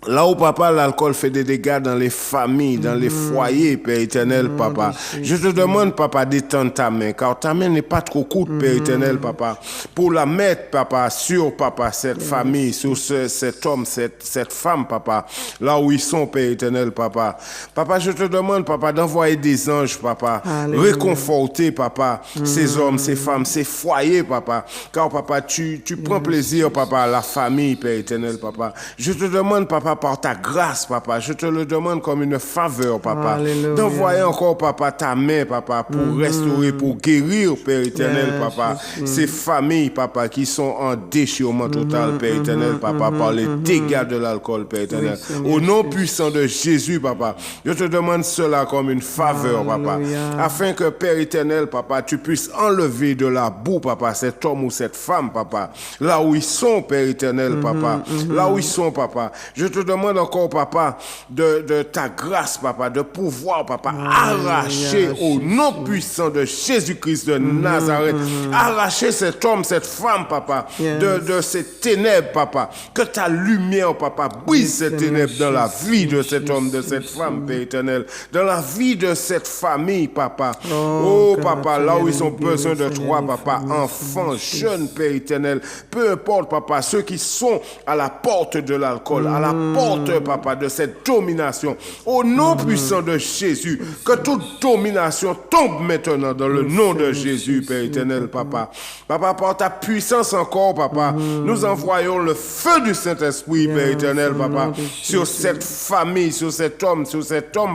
Là où, papa, l'alcool fait des dégâts dans les familles, dans les foyers, Père éternel, papa. Je te demande, papa, d'étendre ta main, car ta main n'est pas trop courte, Père éternel, papa, pour la mettre, papa, sur, papa, cette famille, sur cet homme, cette femme, papa, là où ils sont, Père éternel, papa. Papa, je te demande, papa, d'envoyer des anges, papa, réconforter, papa, ces hommes, ces femmes, ces foyers, papa, car, papa, tu prends plaisir, papa, à la famille, Père éternel, papa. Je te demande, papa, par ta grâce, papa, je te le demande comme une faveur, papa, d'envoyer encore, papa, ta main, papa, pour restaurer, pour guérir, Père éternel, papa, ces familles, papa, qui sont en déchirement total, Père éternel, papa, par les dégâts de l'alcool, Père éternel. Au nom puissant de Jésus, papa, je te demande cela comme une faveur, papa, afin que, Père éternel, papa, tu puisses enlever de la boue, papa, cet homme ou cette femme, papa, là où ils sont, Père éternel, papa, là où ils sont, papa. Je te demande encore, papa, de ta grâce, papa, de pouvoir, papa, arracher au nom puissant de Jésus-Christ de Nazareth, arracher cet homme, cette femme, papa, de ces ténèbres, papa, que ta lumière, papa, brise ces ténèbres dans la vie de cet homme, de cette femme, Père éternel, dans la vie de cette famille, papa. Oh, papa, là où ils ont besoin de toi, papa, enfants, jeunes, Père éternel, peu importe, papa, ceux qui sont à la porte de l'alcool, à la porte, papa, de cette domination. Au nom puissant de Jésus, que toute domination tombe maintenant dans le nom de Jésus, Père éternel, papa. Papa, par ta puissance encore, papa, nous envoyons le feu du Saint-Esprit, Père éternel, papa, sur cette famille, sur cet homme,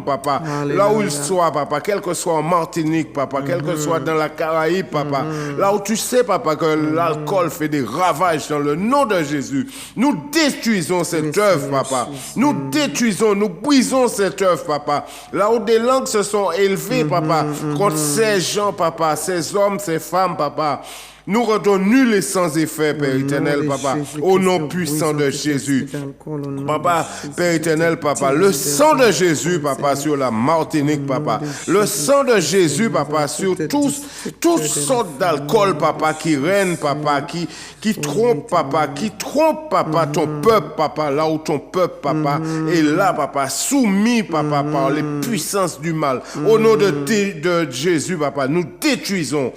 papa, là où il soit, papa, quel que soit en Martinique, papa, quel que soit dans la Caraïbe, papa, là où tu sais, papa, que l'alcool fait des ravages dans le nom de Jésus. Nous détruisons cette œuvre, papa. Nous détruisons, nous brisons cette œuvre, papa. Là où des langues se sont élevées, papa, contre ces gens, papa, ces hommes, ces femmes, papa. Nous rendons nul et sans effet, Père éternel, papa, au nom puissant de Jésus. Papa, Père éternel, papa, le sang de Jésus, papa, sur la Martinique, papa, le sang de Jésus, papa, sur toutes sortes d'alcool, papa, qui règnent, papa, qui trompent, papa, ton peuple, papa, là où ton peuple, papa, est là, papa, soumis, papa, par les puissances du mal. Au nom de Jésus, papa, nous détruisons,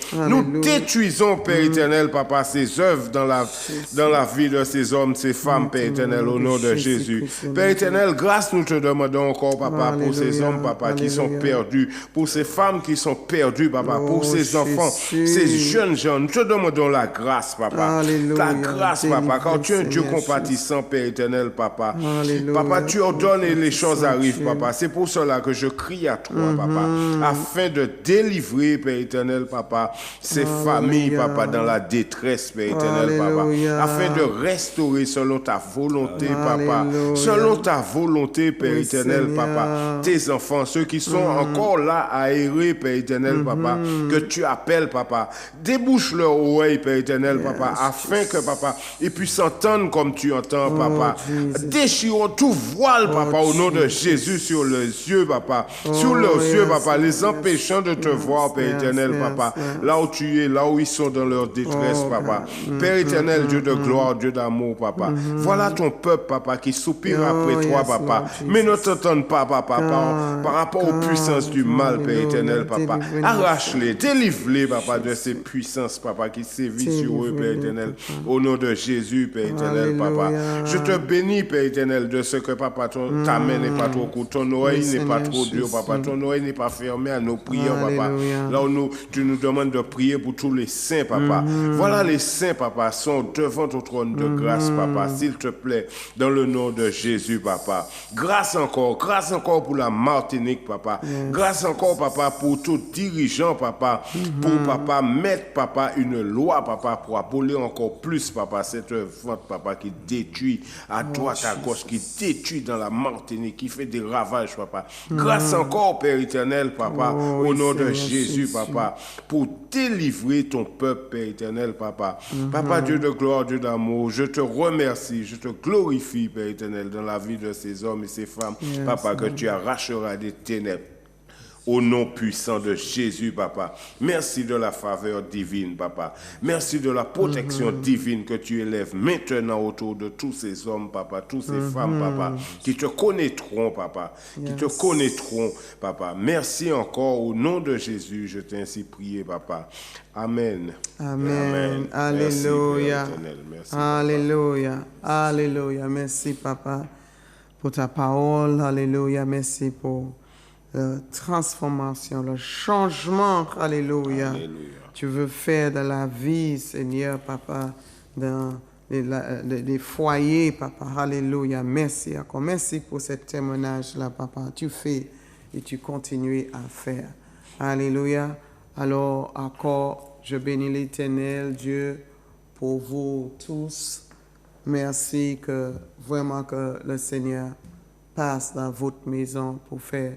Père éternel, papa, ces œuvres dans la vie de ces hommes, ces femmes, Père éternel, au nom de Jésus. Père éternel, grâce nous te demandons encore, papa, pour ces hommes, papa, qui sont perdus, pour ces femmes qui sont perdues, papa, pour ces enfants, ces jeunes gens, nous te demandons la grâce, papa. Ta grâce, papa, car tu es un Dieu compatissant, Père éternel, papa. Papa, tu ordonnes et les choses arrivent, papa. C'est pour cela que je crie à toi, papa, afin de délivrer, Père éternel, papa, ces familles, papa, dans la détresse, Père éternel, papa, afin de restaurer selon ta volonté, papa, selon ta volonté, Père éternel, papa, tes enfants, ceux qui sont encore là à errer, Père éternel, papa, que tu appelles, papa, débouche leur oreille, Père éternel, papa, afin que, papa, ils puissent entendre comme tu entends, papa. Déchirons tout voile, papa, au nom de Jésus sur leurs yeux, papa, sur leurs yeux, papa, les empêchant de te voir, Père éternel, papa, là où tu es, là où ils sont dans leur détresse, papa. Père éternel, Dieu de gloire, Dieu d'amour, papa. Voilà ton peuple, papa, qui soupire après toi, papa. Mais ne t'entende pas, papa, par rapport aux puissances du mal, Père éternel, papa. Arrache-les, délivre-les, papa, de ces puissances, papa, qui sévissent sur eux, Père éternel. Au nom de Jésus, Père éternel, papa. Je te bénis, Père éternel, de ce que, papa, ta main n'est pas trop courte, ton oreille n'est pas trop dure, papa. Ton oreille n'est pas fermée à nos prières, papa. Là où tu nous demandes de prier pour tous les saints, papa. Voilà, les saints, papa, sont devant ton trône de grâce, papa, s'il te plaît, dans le nom de Jésus, papa. Grâce encore pour la Martinique, papa. Grâce encore, papa, pour tout dirigeant, papa, pour, papa, mettre, papa, une loi, papa, pour abolir encore plus, papa, cette vente, papa, qui détruit à droite, à gauche, qui détruit dans la Martinique, qui fait des ravages, papa. Grâce encore, Père éternel, papa, au nom de Jésus, papa, pour délivrer ton peuple, Père éternel, papa. Papa, Dieu de gloire, Dieu d'amour, je te remercie, je te glorifie, Père éternel, dans la vie de ces hommes et ces femmes, papa, que tu arracheras des ténèbres. Au nom puissant de Jésus, papa. Merci de la faveur divine, papa. Merci de la protection divine que tu élèves maintenant autour de tous ces hommes, papa, tous ces femmes, papa, qui te connaîtront, papa, qui te connaîtront, papa. Merci encore au nom de Jésus, je t'ai ainsi prié, papa. Amen. Amen. Merci, Alléluia. Père éternel. Merci, Alléluia. Alléluia. Merci, papa, pour ta parole. Alléluia. Merci pour la transformation, le changement. Alléluia. Alléluia. Tu veux faire de la vie, Seigneur, papa, dans les foyers, papa. Alléluia. Merci encore. Merci pour ce témoignage-là, papa. Tu fais et tu continues à faire. Alléluia. Alors, encore, je bénis l'Éternel, Dieu, pour vous tous. Merci que vraiment que le Seigneur passe dans votre maison pour faire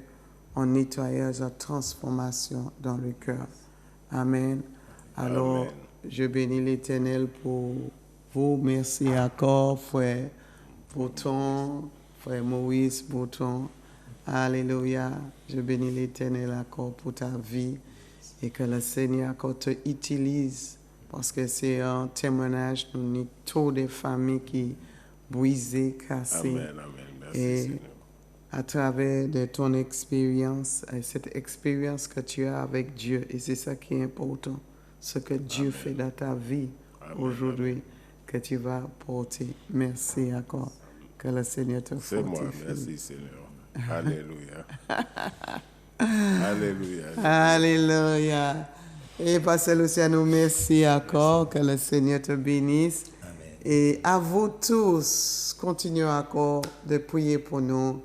un nettoyage, une transformation dans le cœur. Amen. Alors, Amen. je bénis l'Éternel pour vous. Merci encore, frère Bouton, frère Maurice Bouton. Alléluia. Je bénis l'Éternel encore pour ta vie et que le Seigneur encore te utilise parce que c'est un témoignage. Nous avons trop de familles qui brisées, cassées. Amen, amen. Merci, Et Seigneur. à travers de ton expérience, cette expérience que tu as avec Dieu, et c'est ça qui est important, ce que Dieu fait dans ta vie aujourd'hui, que tu vas porter. Merci encore. Que le Seigneur te C'est moi, fortifie. merci Seigneur. Alléluia. Alléluia. Alléluia. Et Pasteur Luciano, merci encore. Que le Seigneur te bénisse. Et à vous tous, continuez encore de prier pour nous.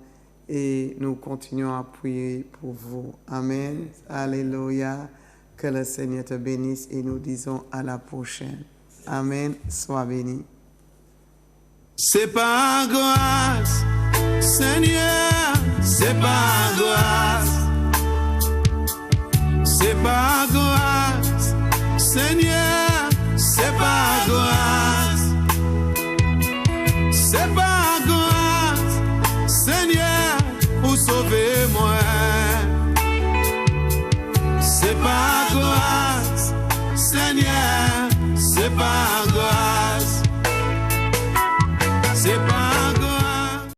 Et nous continuons à prier pour vous. Amen. Alléluia. Que le Seigneur te bénisse. Et nous disons à la prochaine. Amen. Sois béni. C'est par grâce, Seigneur, c'est par grâce. C'est par grâce, Seigneur, c'est par grâce. C'est par grâce, Seigneur, pour sauver moi. C'est par grâce, Seigneur, c'est par grâce.